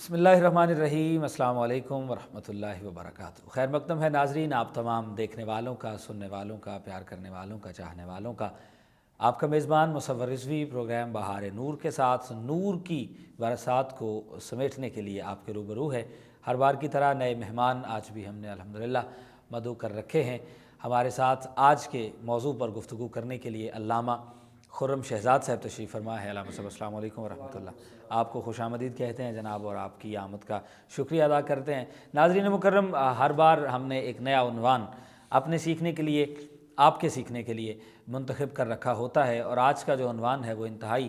بسم اللہ الرحمن الرحیم۔ السلام علیکم ورحمۃ اللہ وبرکاتہ۔ خیر مقدم ہے ناظرین آپ تمام دیکھنے والوں کا، سننے والوں کا، پیار کرنے والوں کا، چاہنے والوں کا۔ آپ کا میزبان مصور رضوی پروگرام بہار نور کے ساتھ نور کی برسات کو سمیٹنے کے لیے آپ کے روبرو ہے۔ ہر بار کی طرح نئے مہمان آج بھی ہم نے الحمدللہ مدعو کر رکھے ہیں۔ ہمارے ساتھ آج کے موضوع پر گفتگو کرنے کے لیے علامہ خرم شہزاد صاحب تشریف فرما ہے۔ علامہ صاحب السلام علیکم ورحمۃ اللہ۔ آپ کو خوش آمدید کہتے ہیں جناب، اور آپ کی آمد کا شکریہ ادا کرتے ہیں۔ ناظرین مکرم، ہر بار ہم نے ایک نیا عنوان اپنے سیکھنے کے لیے، آپ کے سیکھنے کے لیے منتخب کر رکھا ہوتا ہے، اور آج کا جو عنوان ہے وہ انتہائی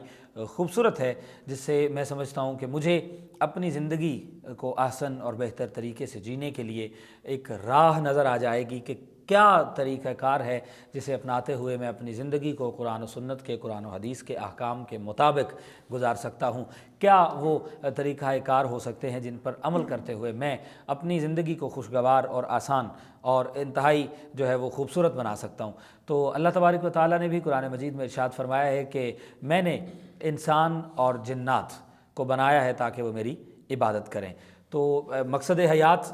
خوبصورت ہے، جس سے میں سمجھتا ہوں کہ مجھے اپنی زندگی کو احسن اور بہتر طریقے سے جینے کے لیے ایک راہ نظر آ جائے گی کہ کیا طریقہ کار ہے جسے اپناتے ہوئے میں اپنی زندگی کو قرآن و سنت کے، قرآن و حدیث کے احکام کے مطابق گزار سکتا ہوں۔ کیا وہ طریقہ کار ہو سکتے ہیں جن پر عمل کرتے ہوئے میں اپنی زندگی کو خوشگوار اور آسان اور انتہائی جو ہے وہ خوبصورت بنا سکتا ہوں۔ تو اللہ تبارک و تعالیٰ نے بھی قرآن مجید میں ارشاد فرمایا ہے کہ میں نے انسان اور جنات کو بنایا ہے تاکہ وہ میری عبادت کریں۔ تو مقصد حیات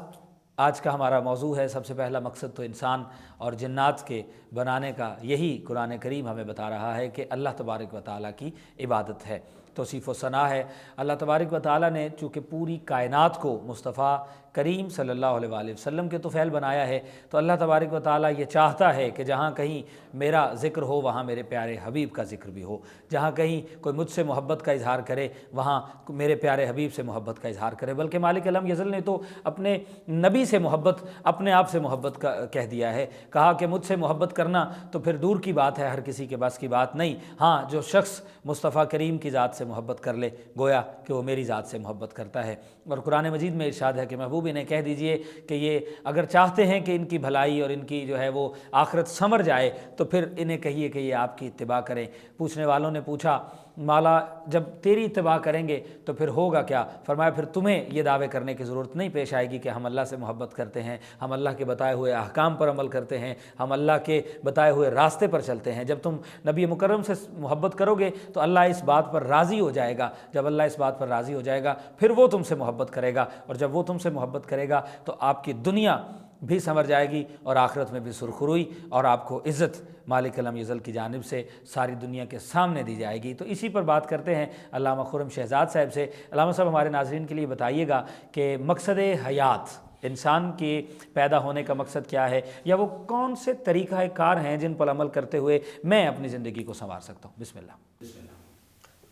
آج کا ہمارا موضوع ہے۔ سب سے پہلا مقصد تو انسان اور جنات کے بنانے کا یہی قرآن کریم ہمیں بتا رہا ہے کہ اللہ تبارک و تعالیٰ کی عبادت ہے، توصیف و ثنا ہے۔ اللہ تبارک و تعالیٰ نے چونکہ پوری کائنات کو مصطفیٰ کریم صلی اللہ علیہ وآلہ وسلم کے طفیل بنایا ہے، تو اللہ تبارک و تعالیٰ یہ چاہتا ہے کہ جہاں کہیں میرا ذکر ہو وہاں میرے پیارے حبیب کا ذکر بھی ہو، جہاں کہیں کوئی مجھ سے محبت کا اظہار کرے وہاں میرے پیارے حبیب سے محبت کا اظہار کرے۔ بلکہ مالک لم یزل نے تو اپنے نبی سے محبت اپنے آپ سے محبت کا کہہ دیا ہے، کہا کہ مجھ سے محبت کرنا تو پھر دور کی بات ہے، ہر کسی کے بس کی بات نہیں، ہاں جو شخص مصطفیٰ کریم کی ذات سے محبت کر لے گویا کہ وہ میری ذات سے محبت کرتا ہے۔ اور قرآن مجید میں ارشاد ہے کہ محبوب انہیں کہہ دیجئے کہ یہ اگر چاہتے ہیں کہ ان کی بھلائی اور ان کی جو ہے وہ آخرت سنور جائے تو پھر انہیں کہیے کہ یہ آپ کی اتباع کریں۔ پوچھنے والوں نے پوچھا مولا جب تیری اتباع کریں گے تو پھر ہوگا کیا؟ فرمایا پھر تمہیں یہ دعوے کرنے کی ضرورت نہیں پیش آئے گی کہ ہم اللہ سے محبت کرتے ہیں، ہم اللہ کے بتائے ہوئے احکام پر عمل کرتے ہیں، ہم اللہ کے بتائے ہوئے راستے پر چلتے ہیں۔ جب تم نبی مکرم سے محبت کرو گے تو اللہ اس بات پر راضی ہو جائے گا۔ جب اللہ اس بات پر راضی ہو جائے گا پھر وہ تم سے محبت کرے گا، اور جب وہ تم سے محبت کرے گا تو آپ کی دنیا بھی سنور جائے گی اور آخرت میں بھی سرخروئی، اور آپ کو عزت مالک لم یزل کی جانب سے ساری دنیا کے سامنے دی جائے گی۔ تو اسی پر بات کرتے ہیں علامہ خرم شہزاد صاحب سے۔ علامہ صاحب ہمارے ناظرین کے لیے بتائیے گا کہ مقصد حیات، انسان کے پیدا ہونے کا مقصد کیا ہے، یا وہ کون سے طریقہ کار ہیں جن پر عمل کرتے ہوئے میں اپنی زندگی کو سنوار سکتا ہوں؟ بسم اللہ۔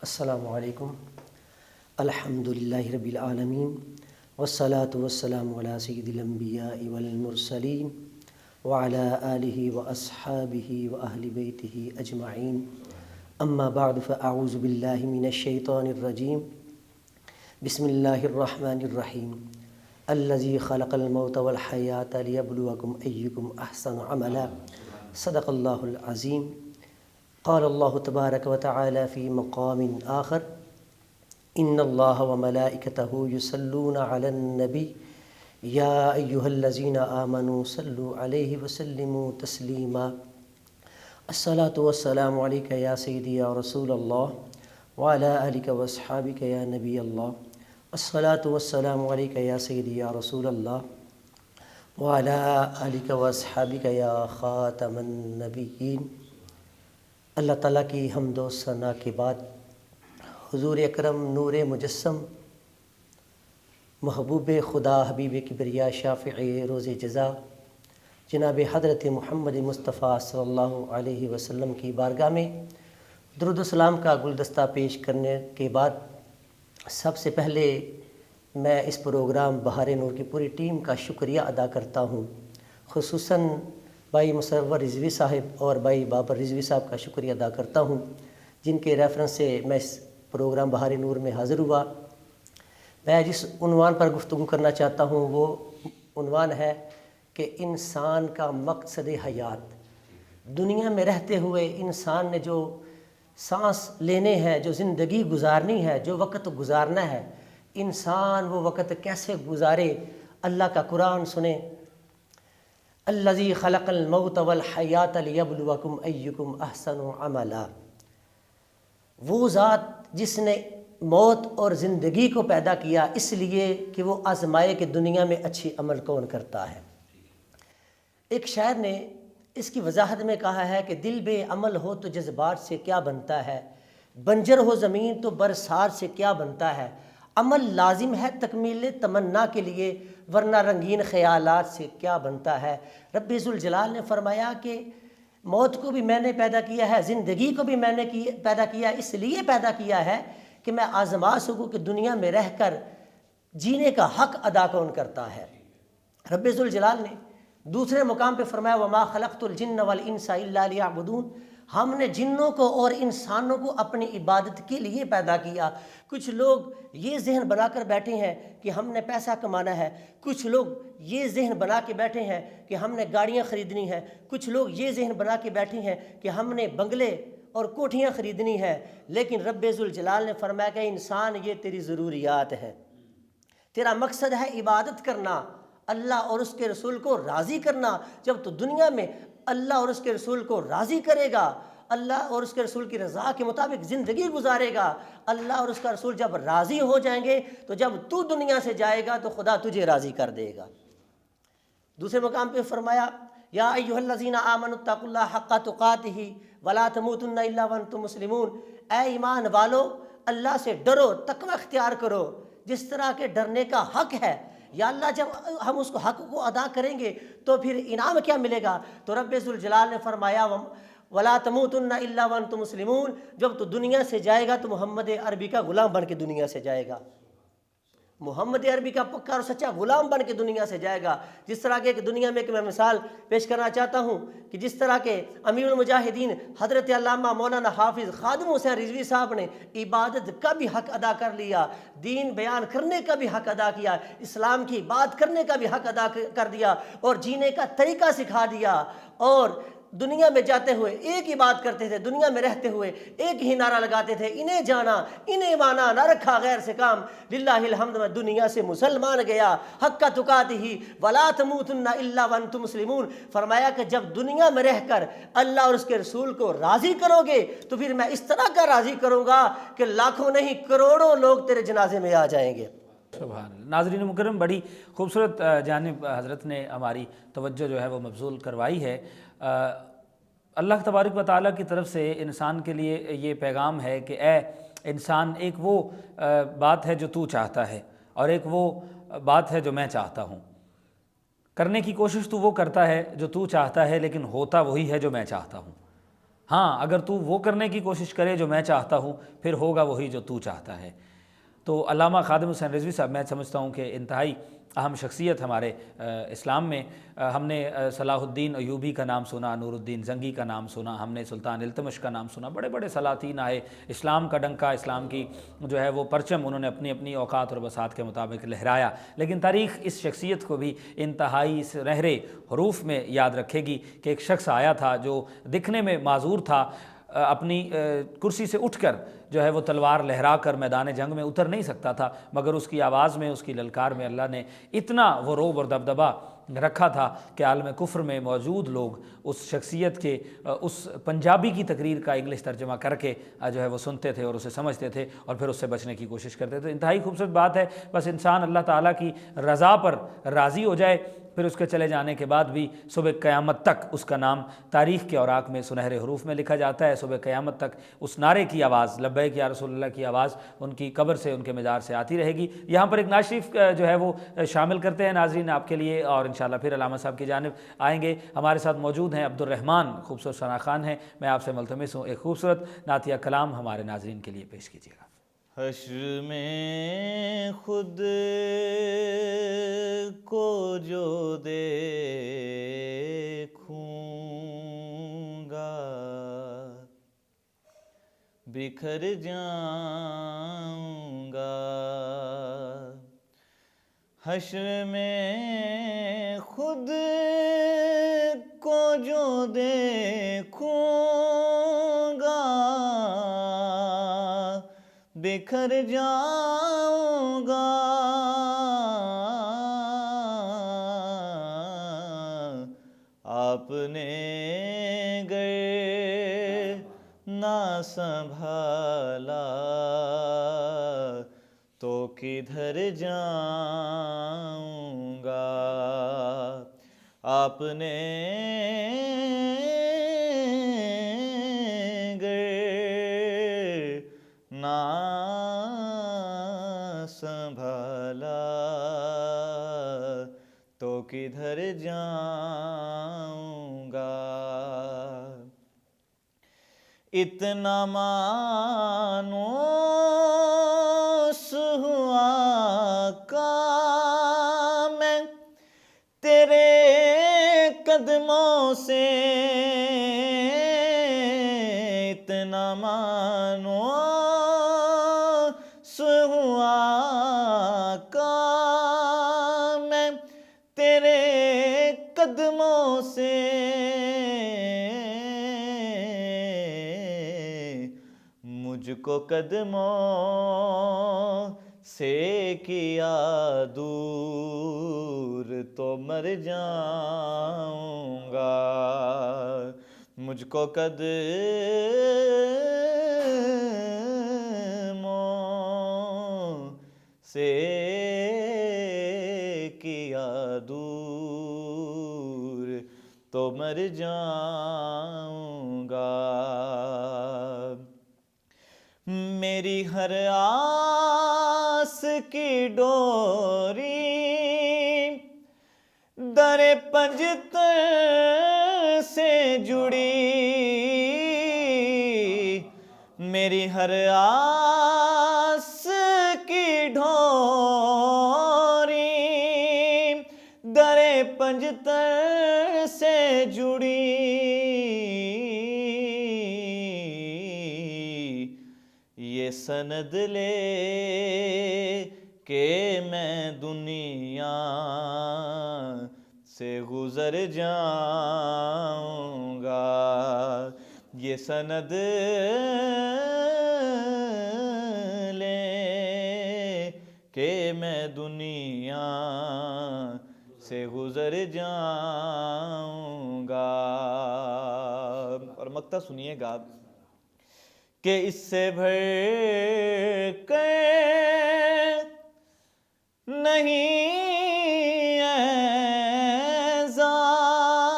السلام علیکم۔ الحمدللہ رب العالمین، والصلاة والسلام علی سید الانبیاء والمرسلین وعلی آلہ واصحابہ واہل بیتہ اجمعین، اما بعد فاعوذ باللہ من الشیطان الرجیم، بسم اللہ الرحمن الرحیم، الذی خلق الموت والحیاة لیبلوکم ایکم احسن عملا، صدق اللہ العظیم۔ قال اللہ تبارک و تعالی فی مقام آخر، ان اللہ وملائکتہ یصلون علی النبی یا ایہا الذین آمنوا صلوا علیہ وسلموا تسلیما۔ الصلاة والسلام علیک یا سیدی یا رسول اللہ وعلی آلک واصحابک یا نبی اللہ۔ الصلاة والسلام علیک یا سیدی یا رسول اللہ وعلی آلک واصحابک یا خاتم النبیین۔ اللہ تعالیٰ کی حمد و ثنا کے بعد حضور اکرم نور مجسم محبوب خدا حبیب کبریا شافع روز جزا جناب حضرت محمد مصطفیٰ صلی اللہ علیہ وسلم کی بارگاہ میں درود و سلام کا گلدستہ پیش کرنے کے بعد سب سے پہلے میں اس پروگرام بہار نور کی پوری ٹیم کا شکریہ ادا کرتا ہوں، خصوصاً بھائی مصور رضوی صاحب اور بھائی بابر رضوی صاحب کا شکریہ ادا کرتا ہوں، جن کے ریفرنس سے میں اس پروگرام بہار نور میں حاضر ہوا۔ میں جس عنوان پر گفتگو کرنا چاہتا ہوں وہ عنوان ہے کہ انسان کا مقصد حیات۔ دنیا میں رہتے ہوئے انسان نے جو سانس لینے ہیں، جو زندگی گزارنی ہے، جو وقت گزارنا ہے، انسان وہ وقت کیسے گزارے؟ اللہ کا قرآن سنیں، الذی خلق الموت والحیات لیبلوکم ایکم احسن عملا۔ وہ ذات جس نے موت اور زندگی کو پیدا کیا اس لیے کہ وہ آزمائے کہ دنیا میں اچھی عمل کون کرتا ہے۔ ایک شاعر نے اس کی وضاحت میں کہا ہے کہ دل بے عمل ہو تو جذبات سے کیا بنتا ہے، بنجر ہو زمین تو برسات سے کیا بنتا ہے، عمل لازم ہے تکمیل تمنا کے لیے ورنہ رنگین خیالات سے کیا بنتا ہے۔ رب ذوالجلال نے فرمایا کہ موت کو بھی میں نے پیدا کیا ہے، زندگی کو بھی میں نے پیدا کیا ہے، اس لیے پیدا کیا ہے کہ میں آزما سکوں کہ دنیا میں رہ کر جینے کا حق ادا کون کرتا ہے۔ رب ذوالجلال نے دوسرے مقام پہ فرمایا وما خلقت الجن والانس الا لیعبدون، ہم نے جنوں کو اور انسانوں کو اپنی عبادت کے لیے پیدا کیا۔ کچھ لوگ یہ ذہن بنا کر بیٹھے ہیں کہ ہم نے پیسہ کمانا ہے، کچھ لوگ یہ ذہن بنا کے بیٹھے ہیں کہ ہم نے گاڑیاں خریدنی ہیں، کچھ لوگ یہ ذہن بنا کے بیٹھے ہیں کہ ہم نے بنگلے اور کوٹھیاں خریدنی ہیں، لیکن رب ذوالجلال نے فرمایا کہ انسان یہ تیری ضروریات ہیں، تیرا مقصد ہے عبادت کرنا، اللہ اور اس کے رسول کو راضی کرنا۔ جب تو دنیا میں اللہ اور اس کے رسول کو راضی کرے گا، اللہ اور اس کے رسول کی رضا کے مطابق زندگی گزارے گا، اللہ اور اس کا رسول جب راضی ہو جائیں گے تو جب تو دنیا سے جائے گا تو خدا تجھے راضی کر دے گا۔ دوسرے مقام پہ فرمایا یا ایھا الذین آمنوا اتقوا اللہ حق تقاتہ ولا تموتن الا وانتم مسلمون، اے ایمان والو اللہ سے ڈرو، تقوی اختیار کرو جس طرح کے ڈرنے کا حق ہے۔ یا اللہ جب ہم اس کو حق کو ادا کریں گے تو پھر انعام کیا ملے گا؟ تو رب ذوالجلال نے فرمایا ولا تموتن الا وانتم مسلمون، جب تو دنیا سے جائے گا تو محمد عربی کا غلام بن کے دنیا سے جائے گا، محمد عربی کا پکا اور سچا غلام بن کے دنیا سے جائے گا۔ جس طرح کہ دنیا میں میں مثال پیش کرنا چاہتا ہوں کہ جس طرح کے امیر المجاہدین حضرت علامہ مولانا حافظ خادم حسین رضوی صاحب نے عبادت کا بھی حق ادا کر لیا، دین بیان کرنے کا بھی حق ادا کیا، اسلام کی بات کرنے کا بھی حق ادا کر دیا اور جینے کا طریقہ سکھا دیا، اور دنیا میں جاتے ہوئے ایک ہی بات کرتے تھے، دنیا میں رہتے ہوئے ایک ہی نعرہ لگاتے تھے، انہیں جانا انہیں مانا، نہ رکھا غیر سے کام، للہ الحمد، میں دنیا سے مسلمان گیا، حق تقاتہ ولا تموتن الا وانتم مسلمون۔ فرمایا کہ جب دنیا میں رہ کر اللہ اور اس کے رسول کو راضی کرو گے تو پھر میں اس طرح کا راضی کروں گا کہ لاکھوں نہیں کروڑوں لوگ تیرے جنازے میں آ جائیں گے۔ سبحان اللہ۔ ناظرین مکرم، بڑی خوبصورت جانب حضرت نے ہماری توجہ جو ہے وہ مبذول کروائی ہے۔ اللہ تبارک و تعالیٰ کی طرف سے انسان کے لیے یہ پیغام ہے کہ اے انسان، ایک وہ بات ہے جو تو چاہتا ہے اور ایک وہ بات ہے جو میں چاہتا ہوں۔ کرنے کی کوشش تو وہ کرتا ہے جو تو چاہتا ہے، لیکن ہوتا وہی ہے جو میں چاہتا ہوں۔ ہاں، اگر تو وہ کرنے کی کوشش کرے جو میں چاہتا ہوں، پھر ہوگا وہی جو تو چاہتا ہے۔ تو علامہ خادم حسین رضوی صاحب میں سمجھتا ہوں کہ انتہائی اہم شخصیت ہمارے اسلام میں۔ ہم نے صلاح الدین ایوبی کا نام سنا، نور الدین زنگی کا نام سنا، ہم نے سلطان التمش کا نام سنا، بڑے بڑے سلاطین آئے، اسلام کا ڈنکا، اسلام کی جو ہے وہ پرچم انہوں نے اپنی اپنی اوقات اور بساط کے مطابق لہرایا۔ لیکن تاریخ اس شخصیت کو بھی انتہائی سنہرے حروف میں یاد رکھے گی کہ ایک شخص آیا تھا جو دکھنے میں معذور تھا، اپنی کرسی سے اٹھ کر جو ہے وہ تلوار لہرا کر میدان جنگ میں اتر نہیں سکتا تھا، مگر اس کی آواز میں، اس کی للکار میں اللہ نے اتنا وہ روب اور دبدبا رکھا تھا کہ عالم کفر میں موجود لوگ اس شخصیت کے اس پنجابی کی تقریر کا انگلش ترجمہ کر کے جو ہے وہ سنتے تھے اور اسے سمجھتے تھے اور پھر اس سے بچنے کی کوشش کرتے تھے۔ انتہائی خوبصورت بات ہے، بس انسان اللہ تعالیٰ کی رضا پر راضی ہو جائے، پھر اس کے چلے جانے کے بعد بھی صبح قیامت تک اس کا نام تاریخ کے اوراق میں سنہرے حروف میں لکھا جاتا ہے۔ صبح قیامت تک اس نعرے کی آواز، لبیک یا رسول اللہ کی آواز ان کی قبر سے، ان کے مزار سے آتی رہے گی۔ یہاں پر ایک نعت شریف جو ہے وہ شامل کرتے ہیں ناظرین آپ کے لیے، اور انشاءاللہ پھر علامہ صاحب کی جانب آئیں گے۔ ہمارے ساتھ موجود ہیں عبدالرحمن، خوبصورت ثنا خان ہیں، میں آپ سے ملتمس ہوں ایک خوبصورت نعتیہ کلام ہمارے ناظرین کے لیے پیش کیجیے گا۔ حشر میں خود کو جو دیکھوں گا بکھر جاؤں گا، حشر میں خود کو جو دیکھوں گا بکھر جاؤں گا، آپ نے گر نہ سنبھالا کدھر جاؤں گا. آپ نے گر نہ سنبھالا تو کدھر جاؤں گا. اتنا مانوس ہوا کا میں تیرے قدموں سے. اتنا مانوس ہوا کا میں تیرے قدموں سے. مجھ کو قدموں سے کیا دور تو مر جاؤں گا. مجھ کو قدموں سے کیا دور تو مر جاؤں گا. میری ہر آس کی ڈوری در پنجتر سے جڑی. میری ہر آس کی ڈوری در پنجتر سے جڑی. یہ سند لے کہ میں دنیا سے گزر جاؤں گا. یہ سند لے کہ میں دنیا سے گزر جاؤں گا. اور مقطع سنیے گا کہ اس سے بھر کر نہیں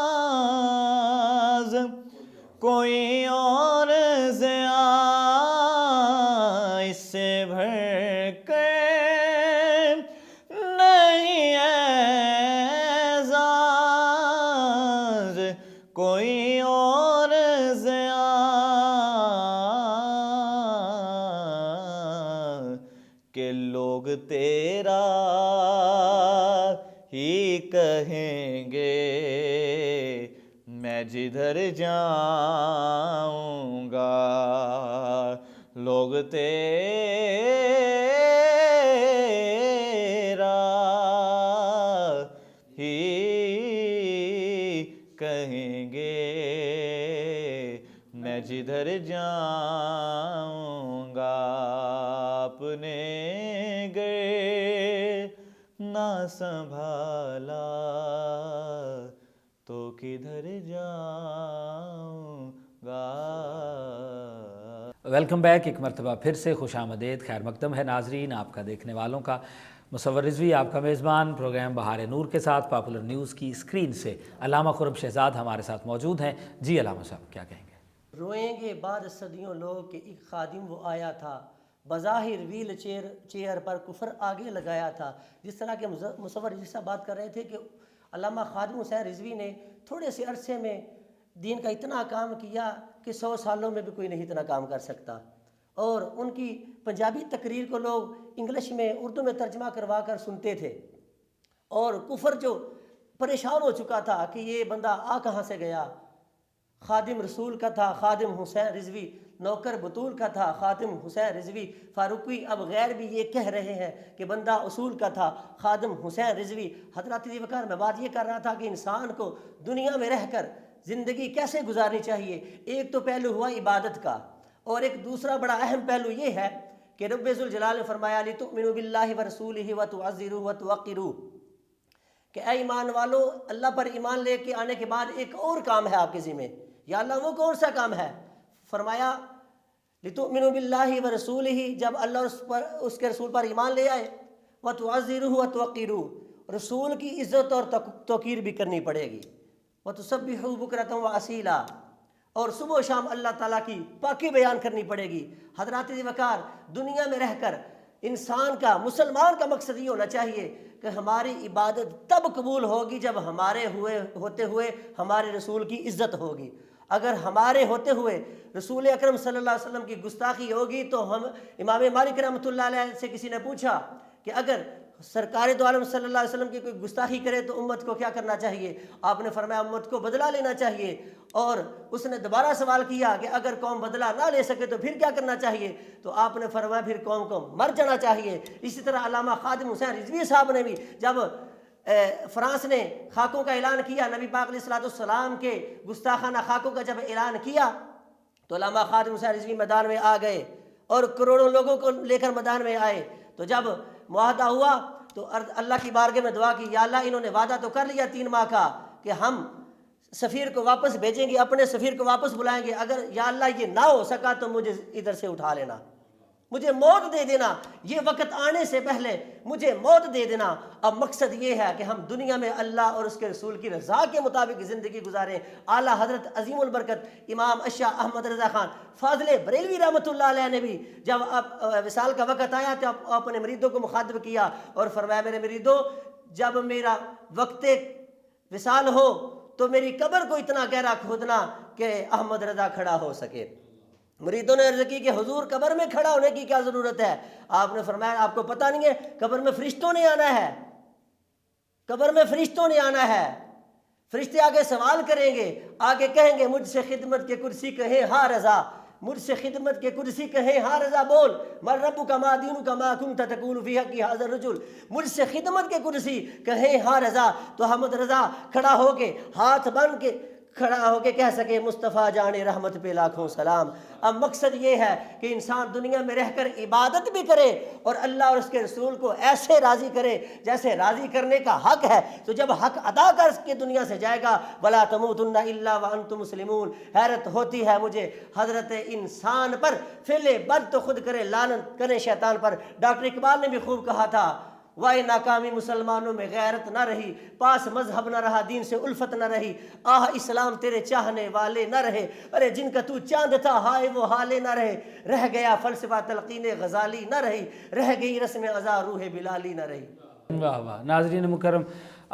اعزاز کوئی اور ضیاء. اس سے بھر کر نہیں اعزاز کوئی اور ضیاء کہ لوگ تیرا ہی کہیں گے میں جدھر جاؤں گا. لوگ تیرا ہی کہیں گے میں جدھر جاؤں گا. اپنے گر نہ سنبھالا تو کدھر جاؤں گا. Welcome back. ایک مرتبہ پھر سے خوش آمدید، خیر مقدم ہے ناظرین آپ کا، دیکھنے والوں کا. مصور رضوی آپ کا میزبان پروگرام بہار نور کے ساتھ پاپولر نیوز کی اسکرین سے علامہ خرم شہزاد ہمارے ساتھ موجود ہیں. جی علامہ صاحب کیا کہیں گے؟ روئیں گے بعد صدیوں لوگ کہ ایک خادم وہ آیا تھا، بظاہر ویل چیئر پر کفر آگے لگایا تھا. جس طرح کے مصور رضوی صاحب بات کر رہے تھے کہ علامہ خادم حسین رضوی نے تھوڑے سے عرصے میں دین کا اتنا کام کیا کہ 100 سالوں میں بھی کوئی نہیں اتنا کام کر سکتا. اور ان کی پنجابی تقریر کو لوگ انگلش میں اردو میں ترجمہ کروا کر سنتے تھے. اور کفر جو پریشان ہو چکا تھا کہ یہ بندہ آ کہاں سے گیا، خادم رسول کا تھا، خادم حسین رضوی نوکر بطول کا تھا، خادم حسین رضوی فاروقی، اب غیر بھی یہ کہہ رہے ہیں کہ بندہ اصول کا تھا خادم حسین رضوی. حضرات وقار میں بات یہ کر رہا تھا کہ انسان کو دنیا میں رہ کر زندگی کیسے گزارنی چاہیے. ایک تو پہلو ہوا عبادت کا، اور ایک دوسرا بڑا اہم پہلو یہ ہے کہ رب ذوالجلال نے فرمایا لِتُؤْمِنُوا بِاللَّهِ وَرَسُولِهِ وَتُعَزِّرُوهُ وَتُوَقِّرُوهُ کہ اے ایمان والو، اللہ پر ایمان لے کے آنے کے بعد ایک اور کام ہے آپ کے ذمہ. یا اللہ وہ کون سا کام ہے؟ فرمایا لِتُؤْمِنُوا بِاللَّهِ وَرَسُولِهِ، جب اللہ اور اس کے رسول پر ایمان لے آئے، وَتُعَزِّرُوهُ وَتُوَقِّرُوهُ، رسول کی عزت اور توقیر بھی کرنی پڑے گی، وَتُسَبِّحُوهُ بُكْرَةً وَأَصِيلًا، اور صبح و شام اللہ تعالیٰ کی پاکی بیان کرنی پڑے گی۔ حضرات وقار، دنیا میں رہ کر انسان کا، مسلمان کا مقصد یہ ہونا چاہیے کہ ہماری عبادت تب قبول ہوگی جب ہمارے ہوتے ہوئے ہمارے رسول کی عزت ہوگی۔ اگر ہمارے ہوتے ہوئے رسول اکرم صلی اللہ علیہ وسلم کی گستاخی ہوگی تو ہم، امام مالک رحمۃ اللہ علیہ سے کسی نے پوچھا کہ اگر سرکار دو عالم صلی اللہ علیہ وسلم کی کوئی گستاخی کرے تو امت کو کیا کرنا چاہیے؟ آپ نے فرمایا امت کو بدلہ لینا چاہیے۔ اور اس نے دوبارہ سوال کیا کہ اگر قوم بدلہ نہ لے سکے تو پھر کیا کرنا چاہیے؟ تو آپ نے فرمایا پھر قوم کو مر جانا چاہیے۔ اسی طرح علامہ خادم حسین رضوی صاحب نے بھی جب فرانس نے خاکوں کا اعلان کیا، نبی پاک علیہ الصلوۃ والسلام کے گستاخانہ خاکوں کا جب اعلان کیا تو علامہ خادم حسین رضوی میدان میں آ گئے اور کروڑوں لوگوں کو لے کر میدان میں آئے۔ تو جب معاہدہ ہوا تو اللہ کی بارگاہ میں دعا کی، یا اللہ انہوں نے وعدہ تو کر لیا 3 ماہ کا کہ ہم سفیر کو واپس بھیجیں گے، اپنے سفیر کو واپس بلائیں گے، اگر یا اللہ یہ نہ ہو سکا تو مجھے ادھر سے اٹھا لینا، مجھے موت دے دینا، یہ وقت آنے سے پہلے مجھے موت دے دینا۔ اب مقصد یہ ہے کہ ہم دنیا میں اللہ اور اس کے رسول کی رضا کے مطابق زندگی گزاریں۔ اعلیٰ حضرت عظیم البرکت امام اشاہ احمد رضا خان فاضل بریلوی رحمۃ اللہ علیہ نے بھی جب وصال کا وقت آیا تو اپنے مریدوں کو مخاطب کیا اور فرمایا میرے مریدوں، جب میرا وقت وصال ہو تو میری قبر کو اتنا گہرا کھودنا کہ احمد رضا کھڑا ہو سکے۔ مریدوں نے عرض کی کہ حضور قبر میں کھڑا ہونے کی کیا ضرورت ہے؟ آپ نے فرمایا آپ کو پتہ نہیں ہے قبر میں فرشتوں نے آنا ہے، قبر میں فرشتوں نے آنا ہے، فرشتے آگے سوال کریں گے، آگے کہیں گے مجھ سے خدمت کے کرسی کہیں ہاں رضا، مجھ سے خدمت کے کرسی کہیں ہاں رضا، بول من ربک ما دینک ما کنت تقول فی حق ھذا الرجل، مجھ سے خدمت کے کرسی کہیں ہاں رضا، تو احمد رضا کھڑا ہو کے ہاتھ بن کے کھڑا ہو کے کہہ سکے مصطفیٰ جان رحمت پہ لاکھوں سلام۔ اب مقصد یہ ہے کہ انسان دنیا میں رہ کر عبادت بھی کرے اور اللہ اور اس کے رسول کو ایسے راضی کرے جیسے راضی کرنے کا حق ہے۔ تو جب حق ادا کر کے دنیا سے جائے گا، وَلَا تَمُوتُنَّ إِلَّا وَأَنْتُمْ مُسْلِمُونَ، حیرت ہوتی ہے مجھے حضرت انسان پر فعل بد تو خود کرے، لعنت کرے شیطان پر۔ ڈاکٹر اقبال نے بھی خوب کہا تھا، وائے ناکامی مسلمانوں میں غیرت نہ رہی، پاس مذہب نہ رہا، دین سے الفت نہ رہی، آہ اسلام تیرے چاہنے والے نہ رہے، ارے جن کا تو چاند تھا ہائے وہ حالے نہ رہے، رہ گیا فلسفہ تلقین غزالی نہ رہی، رہ گئی رسم ازا روح بلالی نہ رہی۔ واہ واہ۔ ناظرین مکرم،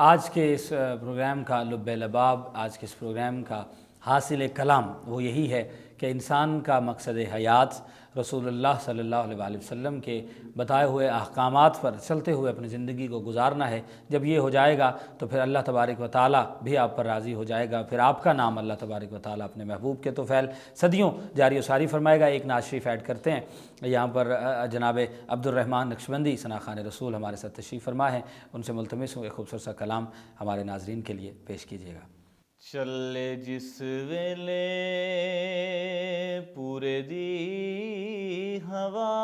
آج کے اس پروگرام کا لب لباب، آج کے اس پروگرام کا حاصل کلام وہ یہی ہے کہ انسان کا مقصد حیات رسول اللہ صلی اللہ علیہ وآلہ وسلم کے بتائے ہوئے احکامات پر چلتے ہوئے اپنی زندگی کو گزارنا ہے۔ جب یہ ہو جائے گا تو پھر اللہ تبارک و تعالیٰ بھی آپ پر راضی ہو جائے گا، پھر آپ کا نام اللہ تبارک و تعالیٰ اپنے محبوب کے توفیل صدیوں جاری و ساری فرمائے گا۔ ایک نعت شریف ایڈ کرتے ہیں، یہاں پر جناب عبد الرحمن نقشبندی ثنا خوان رسول ہمارے ساتھ تشریف فرما ہیں، ان سے ملتمس ہوں ایک خوبصورت سا کلام ہمارے ناظرین کے لیے پیش کیجیے گا۔ چلے جس ویلے پورے دی ہوا،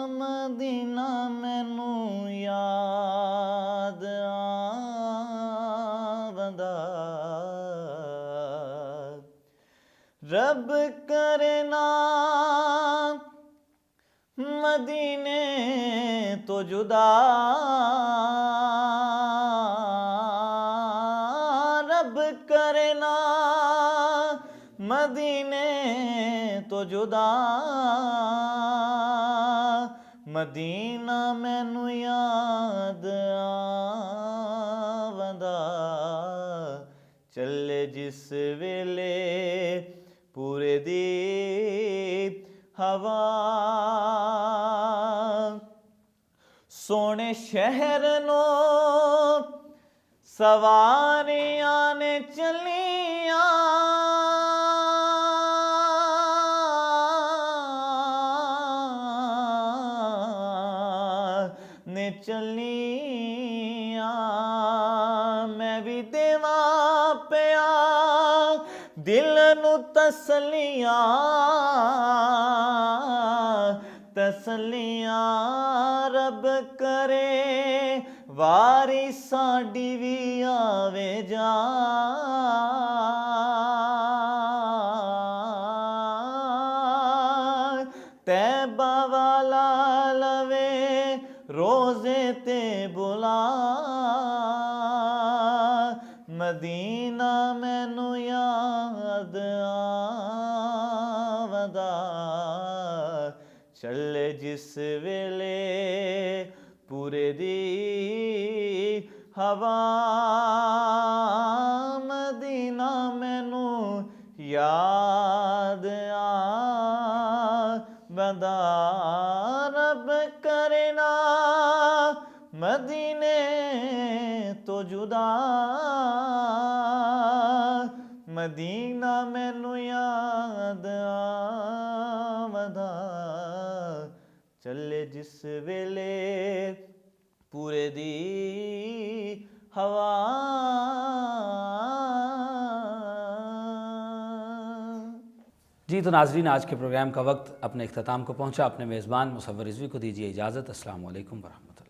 مدینہ مینوں یاد آوندا، رب کرنا مدینے تو جدا، رب کرنا مدینے تو جدا، مدینہ مینوں یاد آوندا، چلے جس ویلے پورے دی ہوا، سونے شہر نو سواریاں نے چلیاں، نے چلیاں، میں بھی دیواں پیا دل نو تسلیاں، تسلیاں رب کرے واری ساڈی وی آوے جا، روزے تے بلا مدینہ مینوں یاد آوندا چلے جس ویلے پورے دی ہوا مدینہ مینوں یاد آوندا رب کرنا مدینے تو جدا مدینہ مینوں یاد آوندا چلے جس ویلے پورے دی ہوا جی تو ناظرین، آج کے پروگرام کا وقت اپنے اختتام کو پہنچا. اپنے میزبان مصور رضوی کو دیجیے اجازت. السلام علیکم ورحمۃ اللہ.